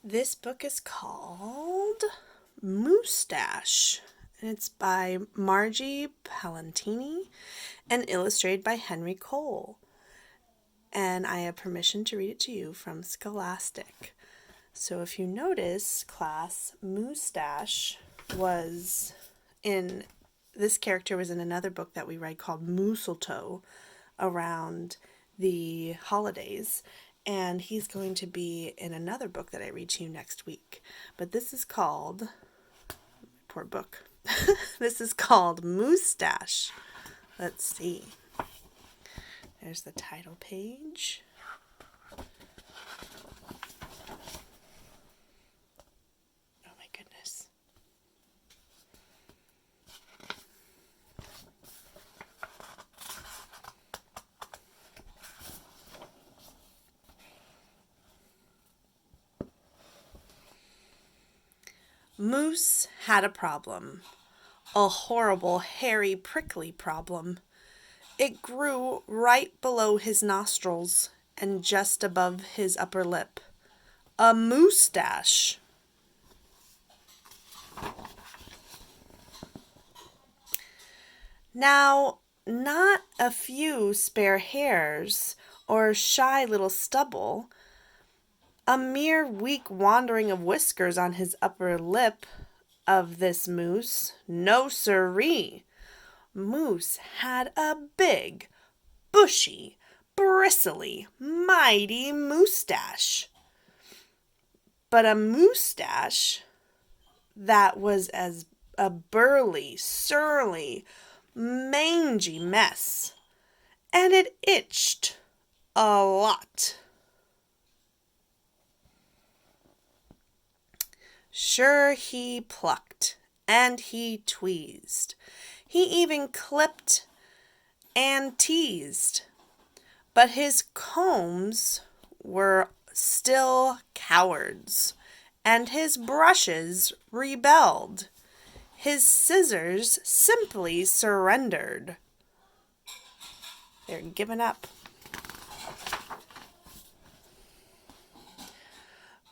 This book is called Moosetache, and it's by Margie Palantini and illustrated by Henry Cole. And I have permission to read it to you from Scholastic. So if you notice, class, Moosetache was in, this character was in another book that we read called Moosetache around the holidays. And he's going to be in another book that I read to you next week. But this is called, poor book, this is called Moosetache. Let's see. There's the title page. Oh my goodness. Moose had a problem. A horrible, hairy, prickly problem. It grew right below his nostrils and just above his upper lip. A moosetache. Now, not a few spare hairs or shy little stubble. A mere weak wandering of whiskers on his upper lip of this moose. No siree. Moose had a big, bushy, bristly, mighty moosetache. But a moosetache that was as a burly, surly, mangy mess. And it itched a lot. Sure, he plucked and he tweezed. He even clipped and teased. But his combs were still cowards, and his brushes rebelled. His scissors simply surrendered. They're giving up.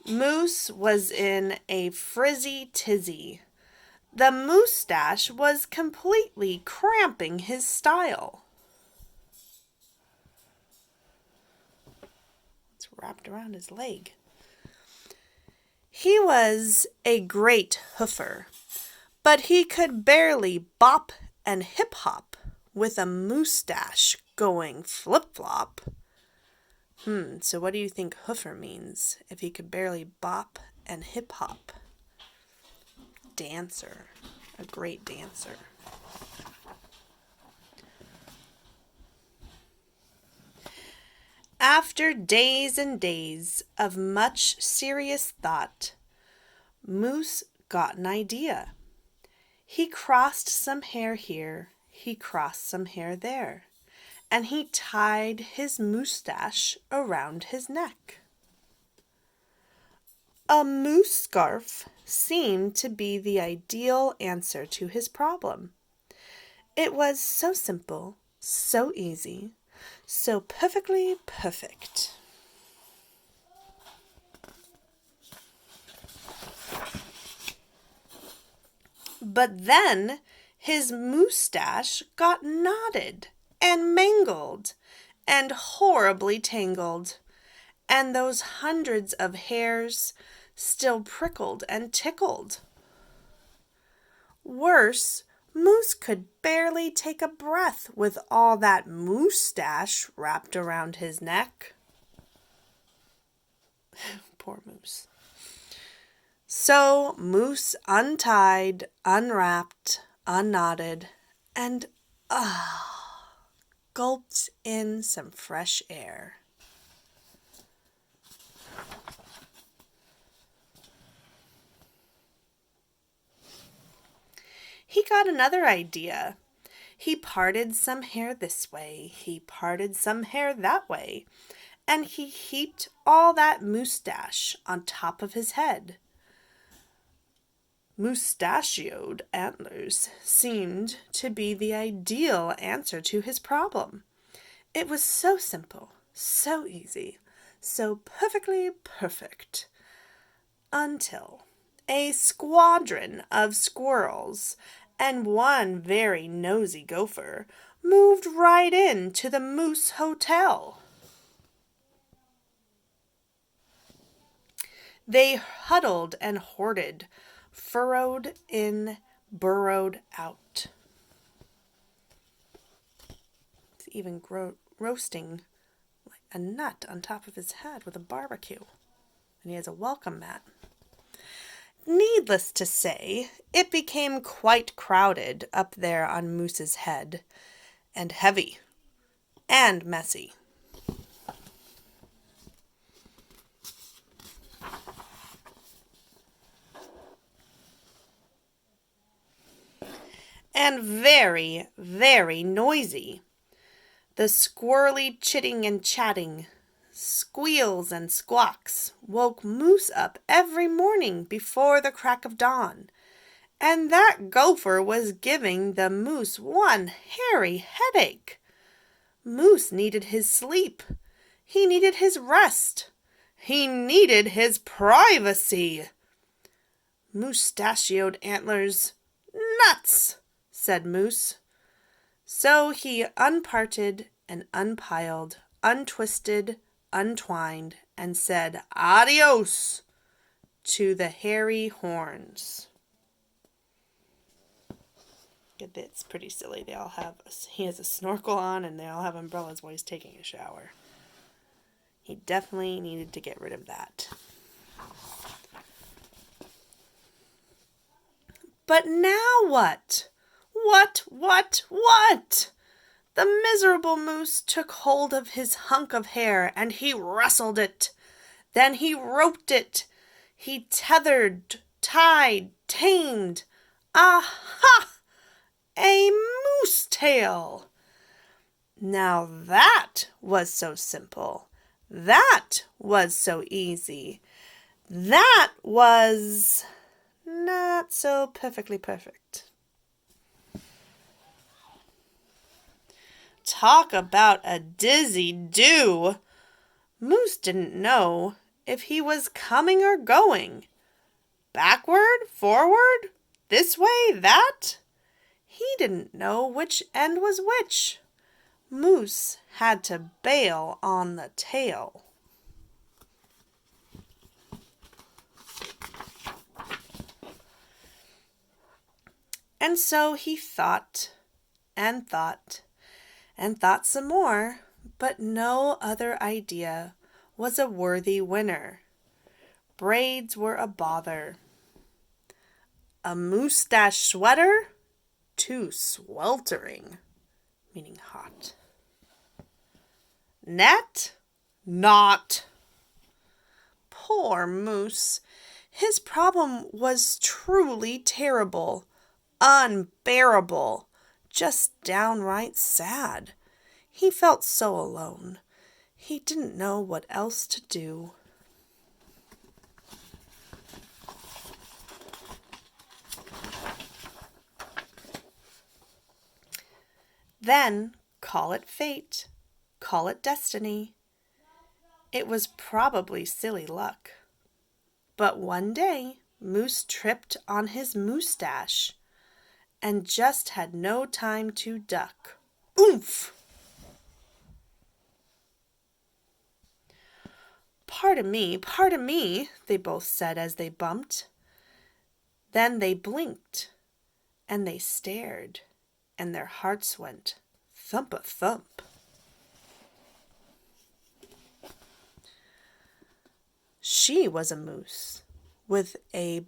Moose was in a frizzy tizzy. The moosetache was completely cramping his style. It's wrapped around his leg. He was a great hoofer, but he could barely bop and hip-hop with a moosetache going flip-flop. So what do you think hoofer means if he could barely bop and hip-hop? Dancer, a great dancer. After days and days of much serious thought, Moose got an idea. He crossed some hair here, he crossed some hair there, and he tied his moosetache around his neck. A moose scarf seemed to be the ideal answer to his problem. It was so simple, so easy, so perfectly perfect. But then his moosetache got knotted and mangled and horribly tangled, and those hundreds of hairs still prickled and tickled. Worse, Moose could barely take a breath with all that moosetache wrapped around his neck. Poor Moose. So Moose untied, unwrapped, unknotted, and gulped in some fresh air. He got another idea. He parted some hair this way, he parted some hair that way, and he heaped all that moosetache on top of his head. Moustachioed antlers seemed to be the ideal answer to his problem. It was so simple, so easy, so perfectly perfect. until a squadron of squirrels and one very nosy gopher moved right into the Moose Hotel. They huddled and hoarded, furrowed in, burrowed out. It's even roasting a nut on top of his head with a barbecue. And he has a welcome mat. Needless to say, it became quite crowded up there on Moose's head, and heavy, and messy. And very, very noisy. The squirrely chitting and chatting, squeals and squawks woke Moose up every morning before the crack of dawn, and that gopher was giving the moose one hairy headache. Moose needed his sleep. He needed his rest. He needed his privacy. Moostachioed antlers. Nuts, said Moose. So he unparted and unpiled, untwisted, untwined, and said adios to the hairy horns. It's pretty silly. He has a snorkel on and they all have umbrellas while he's taking a shower. He definitely needed to get rid of that. But now what? What? The miserable moose took hold of his hunk of hair and he rustled it. Then he roped it. He tethered, tied, tamed. Aha! A moose tail! Now that was so simple. That was so easy. That was not so perfectly perfect. Talk about a dizzy do! Moose didn't know if he was coming or going. Backward, forward, this way, that? He didn't know which end was which. Moose had to bail on the tail. And so he thought and thought and thought some more, but no other idea was a worthy winner. Braids were a bother. A Moosetache sweater? Too sweltering, meaning hot. Net? Not. Poor Moose. His problem was truly terrible, unbearable, just downright sad. He felt so alone. He didn't know what else to do. Then call it fate, call it destiny. It was probably silly luck. But one day Moose tripped on his Moosetache and just had no time to duck. Oomph! Pardon me, they both said as they bumped. Then they blinked and they stared, and their hearts went thump-a-thump. She was a moose with a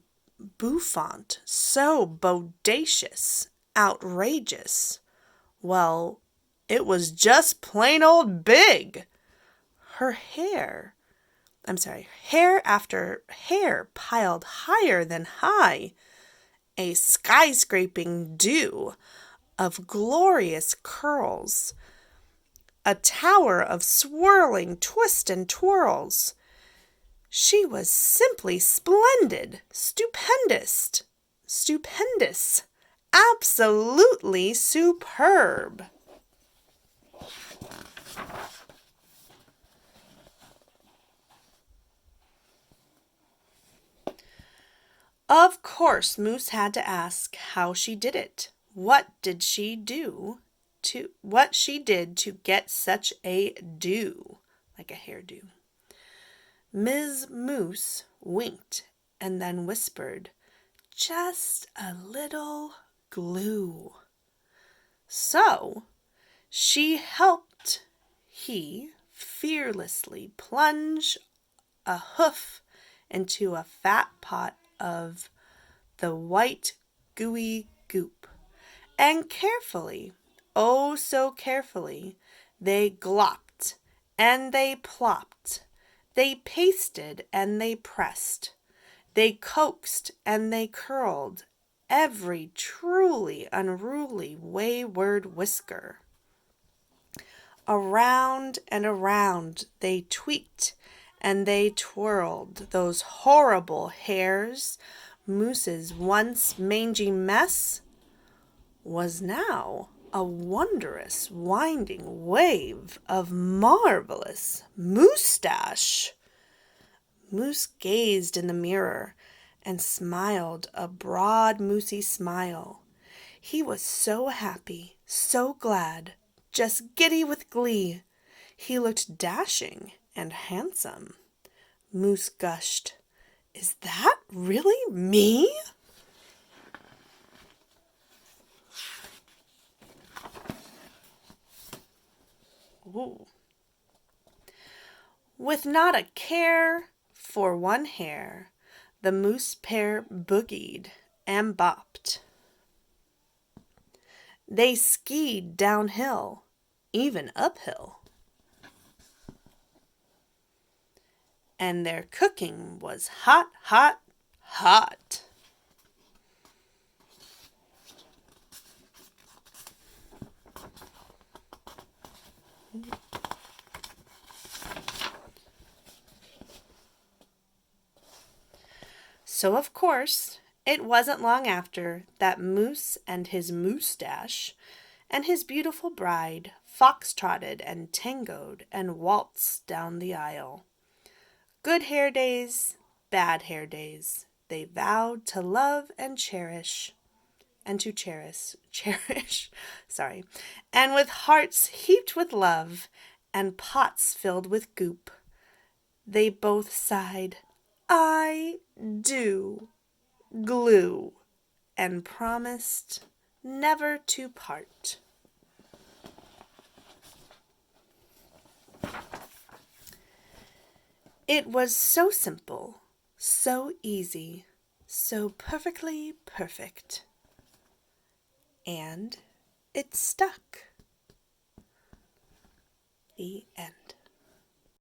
bouffant so bodacious, outrageous. Well, it was just plain old big. Her hair after hair piled higher than high, a skyscraping dew of glorious curls, a tower of swirling twist and twirls. She was simply splendid, stupendous, absolutely superb. Of course, Moose had to ask how she did it. What she did to get such a do, like a hairdo. Ms. Moose winked and then whispered, "Just a little glue." So she helped he fearlessly plunge a hoof into a fat pot of the white gooey goop, and carefully, oh so carefully, they glopped and they plopped, they pasted and they pressed, they coaxed and they curled every truly unruly wayward whisker. Around and around they tweaked and they twirled those horrible hairs. Moose's once mangy mess was now a wondrous winding wave of marvelous Moosetache. Moose gazed in the mirror and smiled a broad moosey smile. He was so happy, so glad, just giddy with glee. He looked dashing and handsome. Moose gushed, "Is that really me?" Ooh. With not a care for one hair, the moose pair boogied and bopped. They skied downhill, even uphill. And their cooking was hot, hot, hot. So, of course, it wasn't long after that Moose and his Moosetache and his beautiful bride fox-trotted and tangoed and waltzed down the aisle. Good hair days, bad hair days, they vowed to love and cherish, and with hearts heaped with love and pots filled with goop, they both sighed, "I do," glue, and promised never to part. It was so simple, so easy, so perfectly perfect. And it stuck. The end.